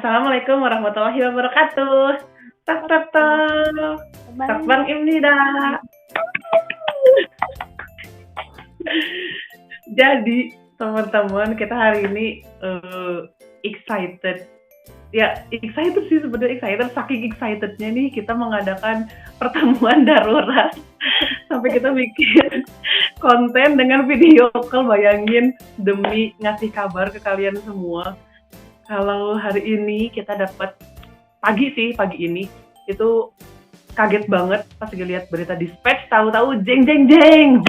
Assalamualaikum warahmatullahi wabarakatuh. Tak tak tak. Tak bang ini dah. Jadi teman-teman kita hari ini excited. Ya excited sih sebenarnya excited. Saking excitednya nih kita mengadakan pertemuan darurat. Sampai kita bikin konten dengan video call, bayangin, demi ngasih kabar ke kalian semua. Kalau hari ini kita dapat pagi ini itu kaget banget pas lihat berita dispatch, tahu-tahu jeng jeng jeng,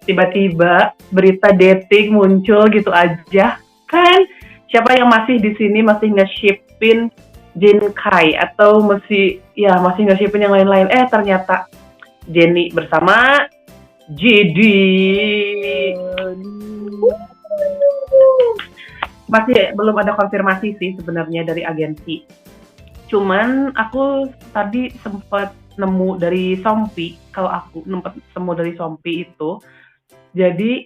tiba-tiba berita dating muncul gitu aja kan. Siapa yang masih di sini masih nge-shipin Jinkai atau masih nge-shipin yang lain-lain? Ternyata Jenny bersama JD. Masih belum ada konfirmasi sih sebenarnya dari agensi. Cuman aku tadi sempat nemu dari Sompi, kalau aku nemu dari Sompi itu, jadi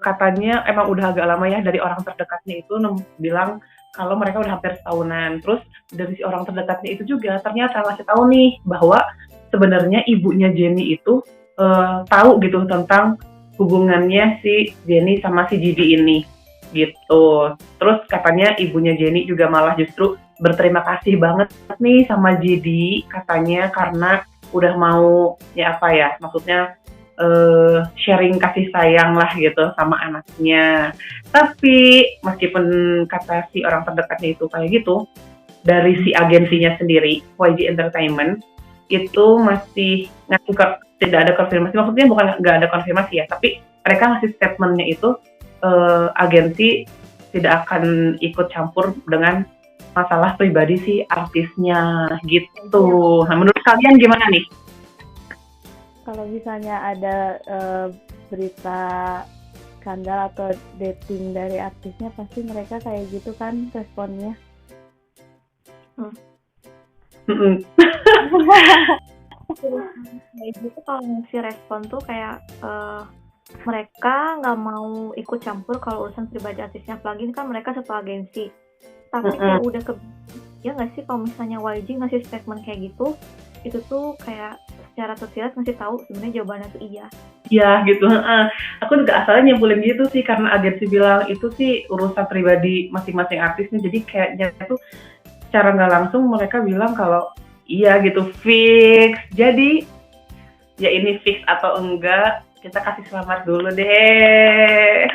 katanya emang udah agak lama ya, dari orang terdekatnya itu bilang kalau mereka udah hampir setahunan. Terus dari si orang terdekatnya itu juga ternyata ngasih tahu nih bahwa sebenarnya ibunya Jenny itu tahu gitu tentang hubungannya si Jenny sama si JD ini gitu. Terus katanya ibunya Jenny juga malah justru berterima kasih banget nih sama JD katanya, karena udah mau maksudnya sharing kasih sayang lah gitu sama anaknya. Tapi meskipun kata si orang terdekatnya itu kayak gitu, dari si agensinya sendiri YG Entertainment itu masih tidak ada konfirmasi. Maksudnya bukan nggak ada konfirmasi ya, tapi mereka ngasih statementnya itu agensi tidak akan ikut campur dengan masalah pribadi si artisnya gitu. Nah, menurut kalian gimana nih? Kalau misalnya ada berita skandal atau dating dari artisnya, pasti mereka kayak gitu kan responnya. Itu kalau ngasih respon tuh kayak mereka nggak mau ikut campur kalau urusan pribadi artisnya, apalagi ini kan mereka satu agensi. Tapi kalau udah ya nggak sih, kalau misalnya YG ngasih statement kayak gitu, itu tuh kayak secara tersirat ngasih tahu sebenarnya jawabannya tuh iya. Iya gitu. Aku juga asalnya nyimpulin gitu sih, karena agensi bilang itu sih urusan pribadi masing-masing artisnya. Jadi kayaknya tuh secara nggak langsung mereka bilang kalau iya gitu, fix. Jadi ya ini fix atau enggak, kita kasih selamat dulu deh.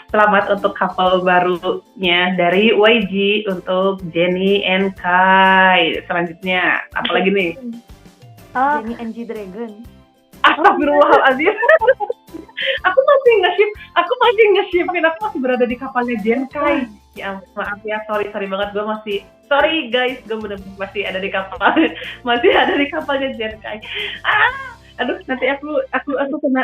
Selamat untuk couple barunya dari YG, untuk Jenny and Kai. Selanjutnya apa lagi nih? Jenny and G-Dragon. Astagfirullahaladzim. Aku masih nge-shipin, aku masih berada di kapalnya Jenkai. Ya maaf ya, sorry banget, sorry guys, gue bener-bener masih ada di kapalnya Jenkai. Aduh, nanti aku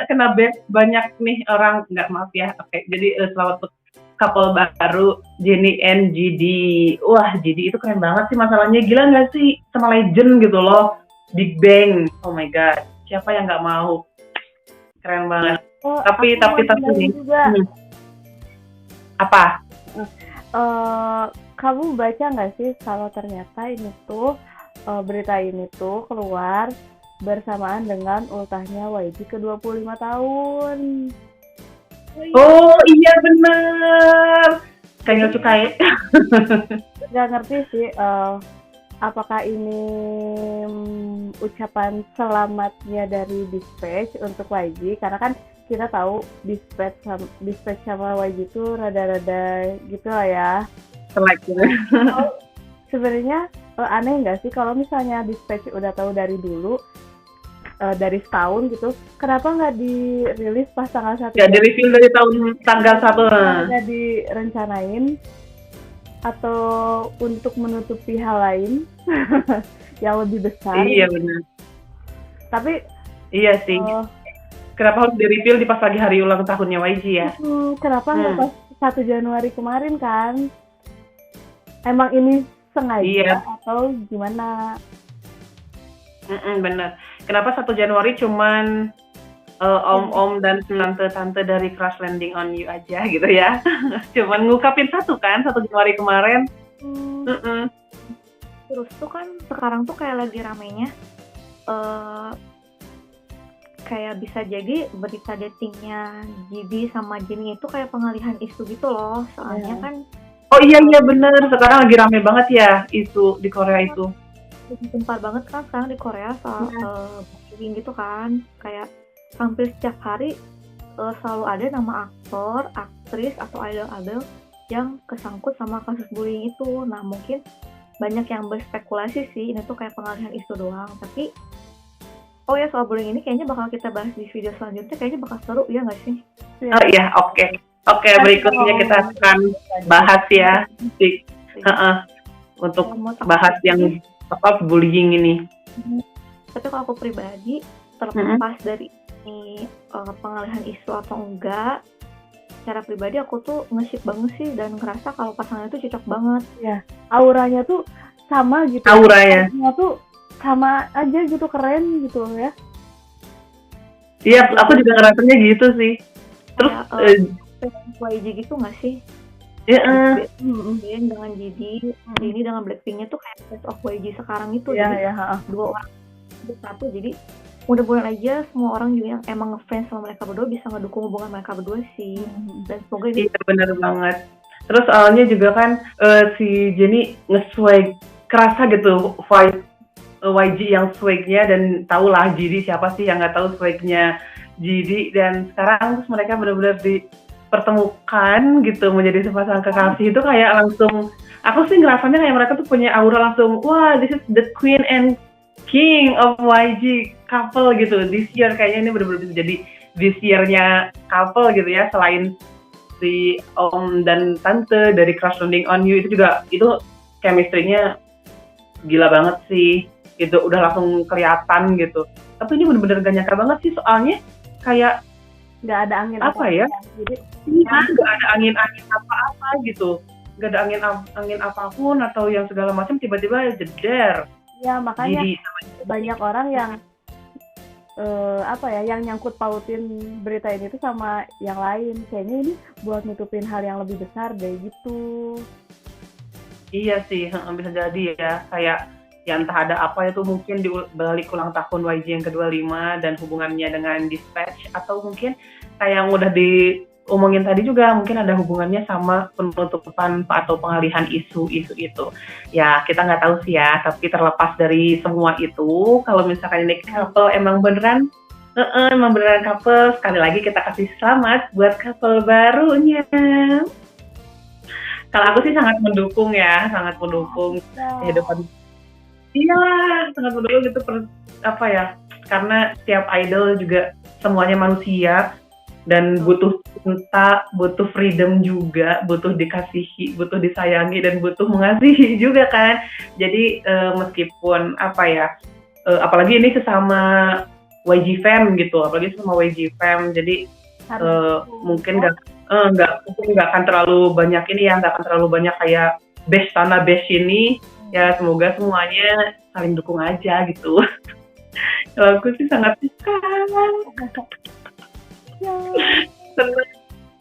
kena banyak nih orang, nggak, maaf ya. Oke, jadi selamat untuk couple baru Jenny and JD. Wah, JD itu keren banget sih, masalahnya gila nggak sih, sama legend gitu loh, Big Bang. Oh my god, siapa yang nggak mau? Keren banget. Tapi nih apa? Kamu baca nggak sih kalau ternyata ini tuh berita ini tuh keluar bersamaan dengan ultahnya YG ke 25 tahun. Oh iya benar. Kayak cukai. Gak ngerti sih apakah ini ucapan selamatnya dari Dispatch untuk YG, karena kan kita tahu Dispatch sama YG itu rada-rada gitu lah ya. Sebenarnya aneh nggak sih kalau misalnya Dispatch udah tahu dari dulu, dari setahun gitu, kenapa nggak dirilis pas tanggal 1? Nggak di-reveal dari tanggal 1. Nggak direncanain atau untuk menutupi hal lain yang lebih besar. Iya benar. Tapi iya sih. Kenapa harus di-reveal di pas lagi hari ulang tahunnya YG ya? Kenapa nggak pas 1 Januari kemarin kan? Emang ini sengaja atau gimana? Bener. Kenapa 1 Januari cuman om-om dan tante-tante dari Crash Landing on You aja gitu ya. Cuman ngungkapin 1 Januari kemarin. Hmm. Terus tuh kan sekarang tuh kayak lagi ramenya kayak bisa jadi berita datingnya Jibi sama Jennie itu kayak pengalihan isu gitu loh. Soalnya kan Oh iya bener, sekarang lagi rame banget ya isu di Korea itu. gempar banget kan sekarang di Korea soal bullying gitu kan. Kayak hampir setiap hari selalu ada nama aktor, aktris, atau idol-idol yang kesangkut sama kasus bullying itu. Nah mungkin banyak yang berspekulasi sih ini tuh kayak pengalihan isu doang. Tapi oh ya, soal bullying ini kayaknya bakal kita bahas di video selanjutnya, kayaknya bakal seru ya nggak sih? Oh iya, oke, berikutnya kita akan bahas ya untuk bahas yang bullying ini. Tapi kalau aku pribadi terlepas dari ini pengalihan isu atau enggak, secara pribadi aku tuh nge-ship banget sih dan ngerasa kalau pasangannya tuh cocok banget. Ya, auranya tuh sama gitu. Auranya tuh sama aja gitu, keren gitu ya. Iya, aku juga ngerasanya gitu sih. Terus YG gitu nggak sih? Iya. Dengan Jennie dengan Blackpinknya tuh kayak Best of YG sekarang itu. Iya. Dua orang satu, jadi mudah-mudahan aja semua orang juga yang emang ngefans sama mereka berdua bisa ngedukung hubungan mereka berdua sih. Dan semoga ini bener banget. Terus awalnya juga kan si Jennie nge-swag kerasa gitu vibe YG yang swagnya, dan tahulah Jennie siapa sih yang nggak tahu swagnya Jennie. Dan sekarang terus mereka benar-benar dipertemukan gitu menjadi sepasang kekasih. Itu kayak langsung, aku sih ngerasanya kayak mereka tuh punya aura langsung, wah this is the queen and king of YG couple gitu. This year kayaknya ini benar-benar bisa jadi this year-nya couple gitu ya. Selain si om dan tante dari Crash Landing on You itu juga, itu chemistry-nya gila banget sih. Gitu, udah langsung kelihatan gitu. Tapi ini bener-bener gak nyangka banget sih, soalnya kayak nggak ada angin apa ya? Jadi nggak ada angin apa-apa gitu. Nggak ada angin apapun atau yang segala macam, tiba-tiba jeder. Ya makanya banyak orang yang yang nyangkut pautin berita ini tuh sama yang lain. Kayaknya ini buat nutupin hal yang lebih besar deh gitu. Iya sih, bisa jadi ya. Kayak ya entah ada apa itu, mungkin di balik ulang tahun YG yang ke-25 dan hubungannya dengan Dispatch, atau mungkin kayak yang udah diomongin tadi juga mungkin ada hubungannya sama penutupan atau pengalihan isu-isu itu. Ya kita nggak tahu sih ya, tapi terlepas dari semua itu, kalau misalkan ini couple emang beneran couple, sekali lagi kita kasih selamat buat couple barunya. Kalau aku sih sangat mendukung kehidupan. Iya, sangat mendukung gitu, karena setiap idol juga semuanya manusia dan butuh cinta, butuh freedom juga, butuh dikasihi, butuh disayangi, dan butuh mengasihi juga kan. Jadi meskipun apalagi ini sesama YG fam gitu, jadi mungkin nggak akan terlalu banyak kayak bash sana bash ini. Ya semoga semuanya saling dukung aja gitu. Kalau aku sih sangat suka.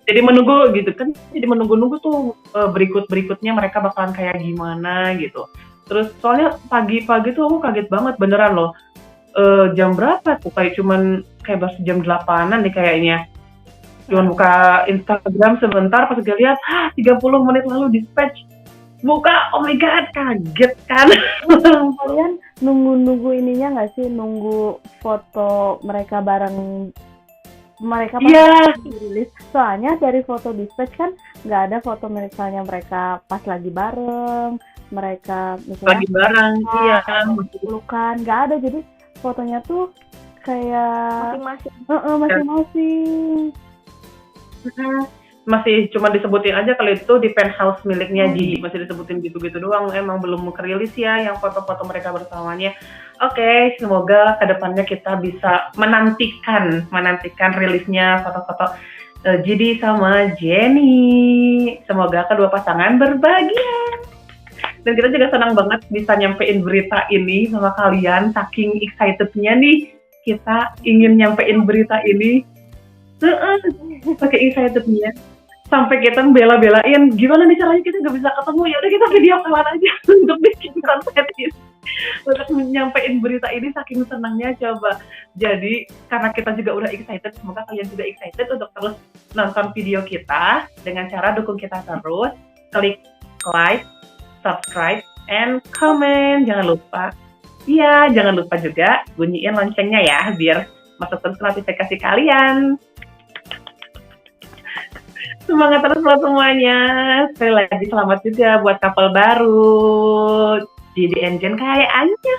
Jadi menunggu gitu kan. Jadi menunggu tuh berikutnya mereka bakalan kayak gimana gitu. Terus soalnya pagi-pagi tuh aku kaget banget beneran loh. Jam berapa tuh? Kayak baru jam 8-an nih kayaknya. Cuman buka Instagram sebentar, pas gue lihat 30 menit lalu Dispatch buka, oh my god, kaget kan. Kalian nunggu ininya nggak sih, nunggu foto mereka bareng mereka pas dirilis? Soalnya dari foto Dispatch kan nggak ada foto misalnya mereka pas lagi bareng, mereka misalnya lagi bareng, pelukan, nggak ada. Jadi fotonya tuh kayak masing-masing. Masih cuma disebutin aja kalau itu di penthouse miliknya Ji, masih disebutin gitu-gitu doang, emang belum kerilis ya yang foto-foto mereka bersamanya. Oke, semoga kedepannya kita bisa menantikan rilisnya foto-foto Jidi sama Jennie. Semoga kedua pasangan berbahagia. Dan kita juga senang banget bisa nyampein berita ini sama kalian, saking excitednya nih kita ingin nyampein berita ini. Pakai excitednya. Sampai kita bela-belain, gimana nih caranya kita nggak bisa ketemu, ya udah kita video call aja untuk bikin konten ini. Untuk nyampein berita ini saking senangnya coba. Jadi karena kita juga udah excited, semoga kalian juga excited untuk terus nonton video kita dengan cara dukung kita terus, klik like, subscribe, and comment. Jangan lupa. Iya, jangan lupa juga bunyiin loncengnya ya biar masuk terus notifikasi kalian. Semangat terus buat semuanya. Sekali lagi selamat juga buat couple baru. Jadi Enjen kayak Anya.